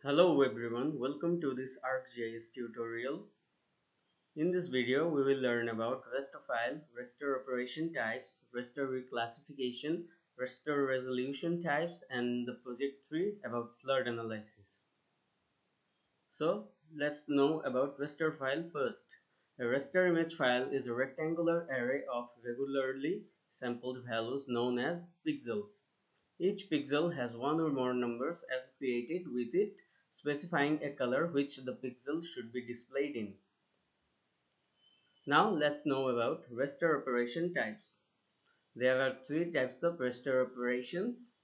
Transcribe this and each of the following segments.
Hello everyone, welcome to this ArcGIS tutorial. In this video, we will learn about Raster File, Raster operation types, Raster Reclassification, Raster resolution types, and the project 3 about flood analysis. So, let's know about Raster File first. A raster image file is a rectangular array of regularly sampled values known as pixels. Each pixel has one or more numbers associated with it, specifying a color which the pixel should be displayed in. Now let's know about raster operation types. There are three types of raster operations.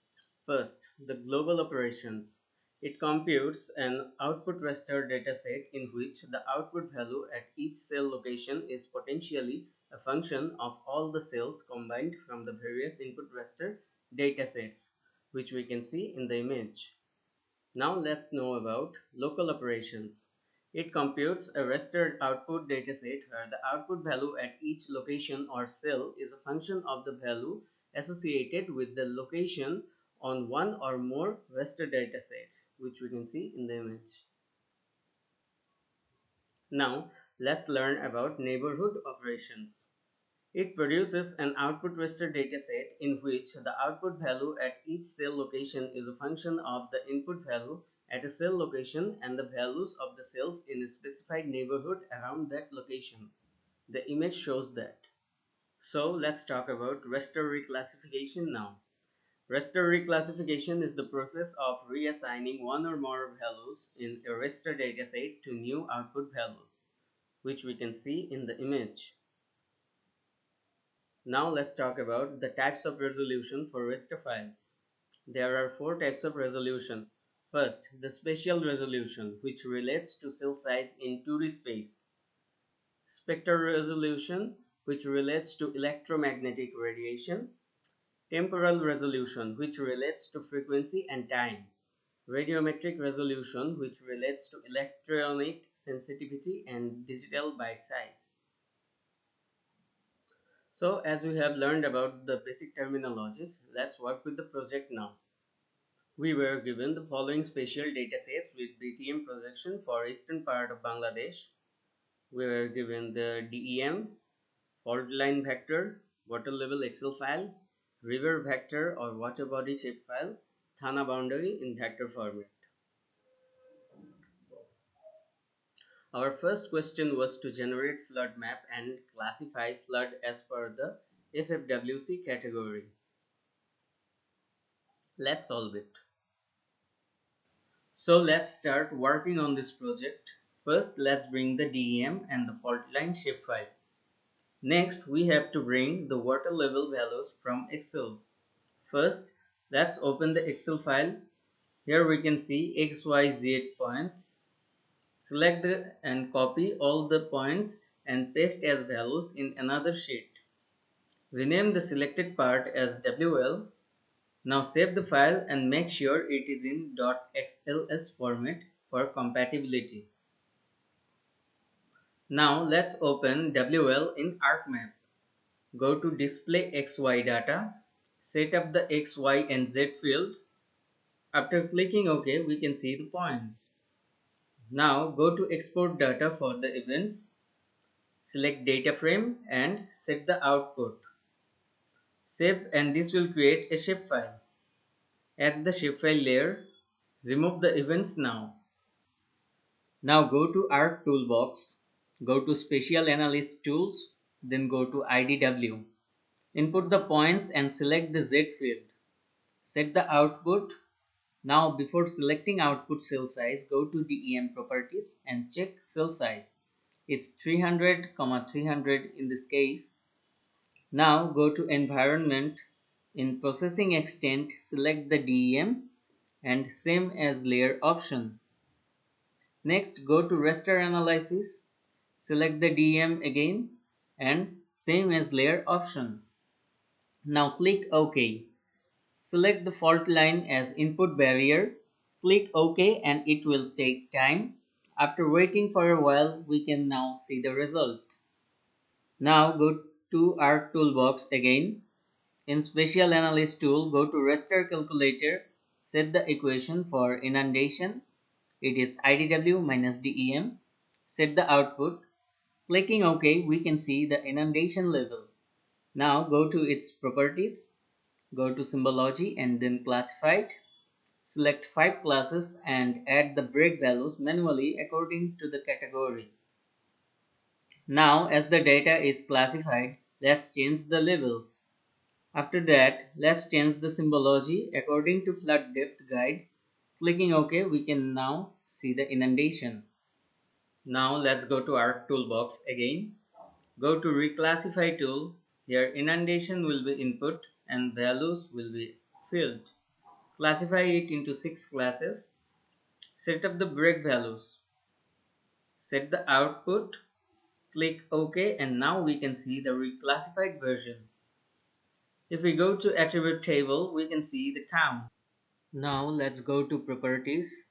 First, the global operations. It computes an output raster dataset in which the output value at each cell location is potentially a function of all the cells combined from the various input raster datasets, which we can see in the image. Now let's know about local operations. It computes a raster output dataset where the output value at each location or cell is a function of the value associated with the location on one or more raster datasets, which we can see in the image. Now let's learn about neighborhood operations. It produces an output raster dataset in which the output value at each cell location is a function of the input value at a cell location and the values of the cells in a specified neighborhood around that location. The image shows that. So let's talk about raster reclassification now. Raster reclassification is the process of reassigning one or more values in a raster dataset to new output values, which we can see in the image. Now let's talk about the types of resolution for raster files. There are four types of resolution. First, the spatial resolution, which relates to cell size in 2D space. Spectral resolution, which relates to electromagnetic radiation. Temporal resolution, which relates to frequency and time. Radiometric resolution, which relates to electronic sensitivity and digital byte size. So as we have learned about the basic terminologies, let's work with the project now. We were given the following spatial datasets with BTM projection for eastern part of Bangladesh. We were given the DEM, fault line vector, water level Excel file, river vector or water body shape file, thana boundary in vector format. Our first question was to generate flood map and classify flood as per the FFWC category. Let's solve it. So let's start working on this project. First, let's bring the DEM and the fault line shapefile. Next, we have to bring the water level values from Excel. First, let's open the Excel file. Here we can see XYZ points. Select and copy all the points and paste as values in another sheet. Rename the selected part as WL. Now save the file and make sure it is in .xls format for compatibility. Now let's open WL in ArcMap. Go to Display XY Data. Set up the X, Y and Z field. After clicking OK, we can see the points. Now go to Export Data for the events. Select Data Frame and set the output. Save and this will create a shapefile. Add the shapefile layer. Remove the events now. Now go to Arc Toolbox. Go to Spatial Analysis Tools. Then go to IDW. Input the points and select the Z field. Set the output. Now before selecting output cell size, go to DEM properties and check cell size. It's 300, 300 in this case. Now go to environment. In processing extent, select the DEM and same as layer option. Next, go to raster analysis. Select the DEM again and same as layer option. Now click OK. Select the fault line as input barrier. Click OK and it will take time. After waiting for a while, we can now see the result. Now go to Arc Toolbox again. In Spatial Analysis tool, go to Raster Calculator. Set the equation for inundation. it is IDW minus DEM. Set the output. Clicking OK, we can see the inundation level. Now go to its properties, go to symbology and then classified. Select 5 classes and add the break values manually according to the category. Now as the data is classified, let's change the labels. After that, let's change the symbology according to flood depth guide. Clicking OK, we can now see the inundation. Now let's go to our toolbox again. Go to Reclassify tool. Here inundation will be input and values will be filled. Classify it into 6 classes. Set up the break values. Set the output. Click OK and now we can see the reclassified version. If we go to attribute table, we can see the count. Now let's go to properties,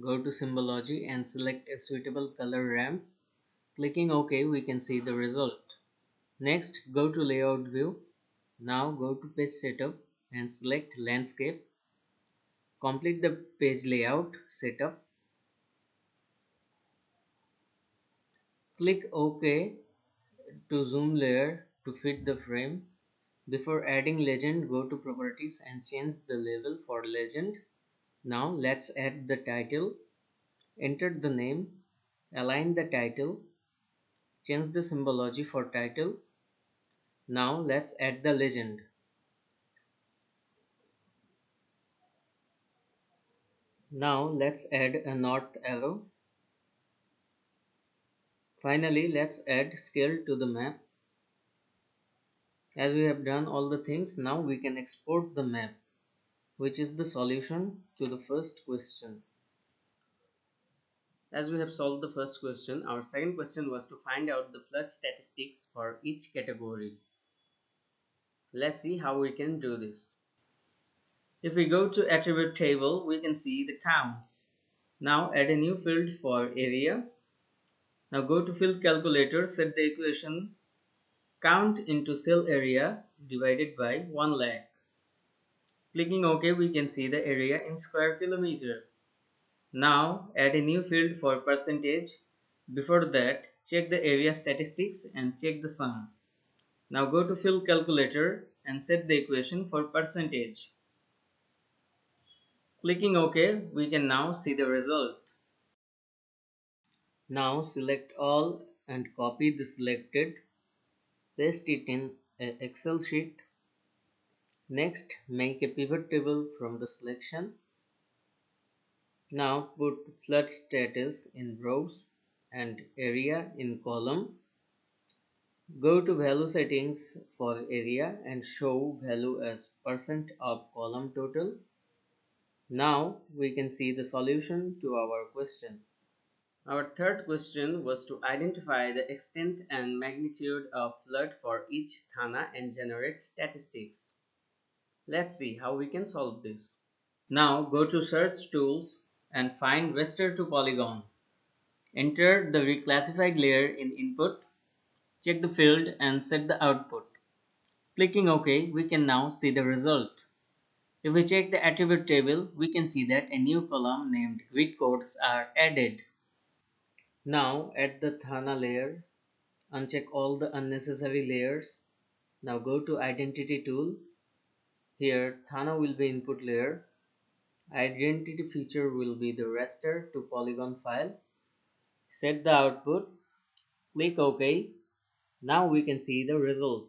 go to symbology and select a suitable color ramp. Clicking OK, we can see the result. Next, go to layout view. Now go to page setup and select landscape. Complete the page layout setup. Click OK to zoom layer to fit the frame. Before adding legend, go to properties and change the label for legend. Now let's add the title. Enter the name, align the title, change the symbology for title. Now let's add the legend. Now let's add a north arrow. Finally, let's add scale to the map. As we have done all the things, now we can export the map, which is the solution to the first question. As we have solved the first question, our second question was to find out the flood statistics for each category. Let's see how we can do this. If we go to attribute table, we can see the counts. Now add a new field for area. Now go to field calculator, set the equation count into cell area divided by 1 lakh. Clicking OK, we can see the area in square kilometer. Now add a new field for percentage. Before that, check the area statistics and check the sum. Now go to field calculator and set the equation for percentage. Clicking OK, we can now see the result. Now select all and copy the selected. Paste it in an Excel sheet. Next, make a pivot table from the selection. Now put flood status in rows and area in column. Go to value settings for area and show value as % of column total. Now we can see the solution to our question. Our third question was to identify the extent and magnitude of flood for each thana and generate statistics. Let's see how we can solve this. Now go to search tools and find raster to polygon. Enter the reclassified layer in input. Check the field and set the output. Clicking OK, we can now see the result. If we check the attribute table, we can see that a new column named grid codes are added. Now add the thana layer. Uncheck all the unnecessary layers. Now go to identity tool. Here thana will be input layer. Identity feature will be the raster to polygon file. Set the output. Click OK. Now we can see the result.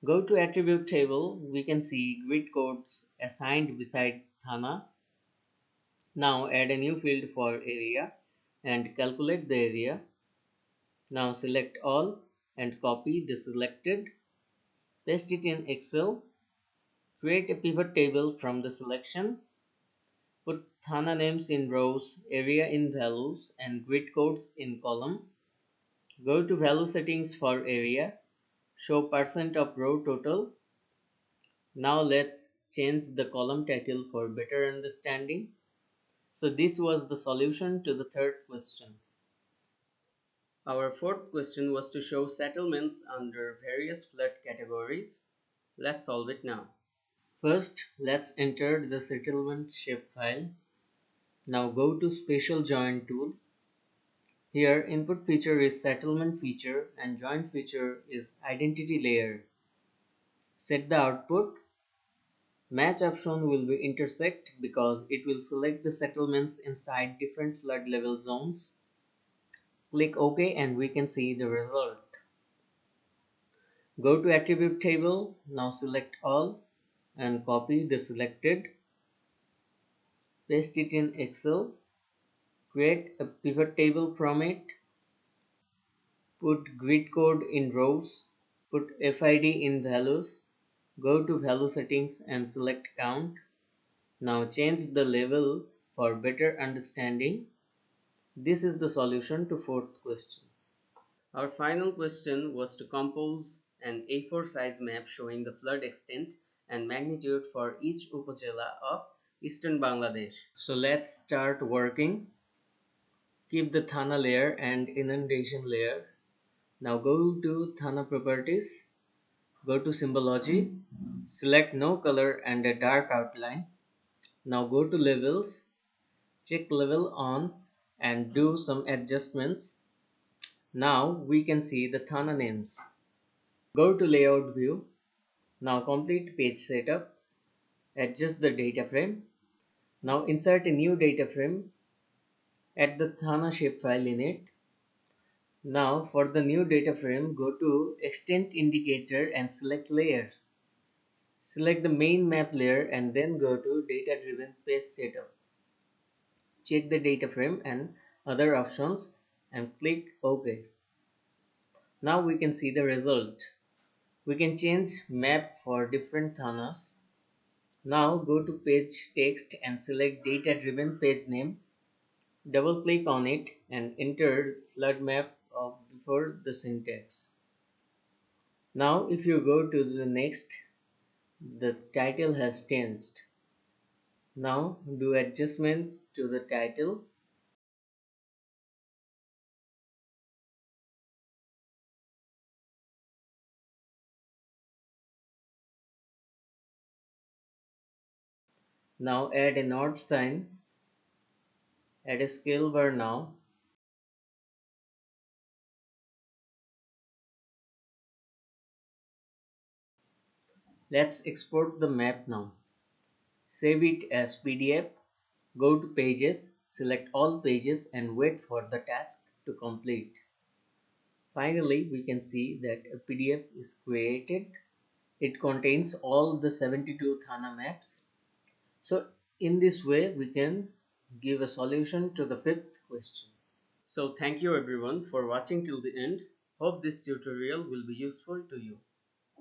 Go to attribute table. We can see grid codes assigned beside thana. Now add a new field for area and calculate the area. Now select all and copy the selected. Paste it in Excel. Create a pivot table from the selection. Put thana names in rows, area in values, and grid codes in column. Go to value settings for area. Show % of row total. Now let's change the column title for better understanding. So this was the solution to the third question. Our fourth question was to show settlements under various flood categories. Let's solve it now. First, let's enter the settlement shapefile. Now go to Spatial Join tool. Here input feature is settlement feature and join feature is identity layer. Set the output. Match option will be intersect because it will select the settlements inside different flood level zones. Click OK and we can see the result. Go to attribute table. Now select all and copy the selected. Paste it in Excel. Create a pivot table from it. Put grid code in rows. Put FID in values. Go to value settings and select count. Now change the level for better understanding. This is the solution to fourth question. Our final question was to compose an A4 size map showing the flood extent and magnitude for each Upazila of eastern Bangladesh. So let's start working. Keep the thana layer and inundation layer. Now go to thana properties. Go to symbology. Select no color and a dark outline. Now go to levels. Check level on and do some adjustments. Now we can see the thana names. Go to layout view. Now complete page setup. Adjust the data frame. Now insert a new data frame. Add the thana shapefile in it. Now for the new data frame, go to extent indicator and select layers. Select the main map layer and then go to data driven page setup. Check the data frame and other options and click OK. Now we can see the result. We can change map for different thanas. Now go to page text and select data driven page name. Double click on it and enter flood map of before the syntax. Now if you go to the next, the title has changed. Now do adjustment to the title. Now add a north sign. Add a scale bar now. Let's export the map now. Save it as PDF. Go to pages, select all pages and wait for the task to complete. Finally, we can see that a PDF is created. It contains all the 72 thana maps. So in this way, we can give a solution to the fifth question. So thank you everyone for watching till the end. Hope this tutorial will be useful to you.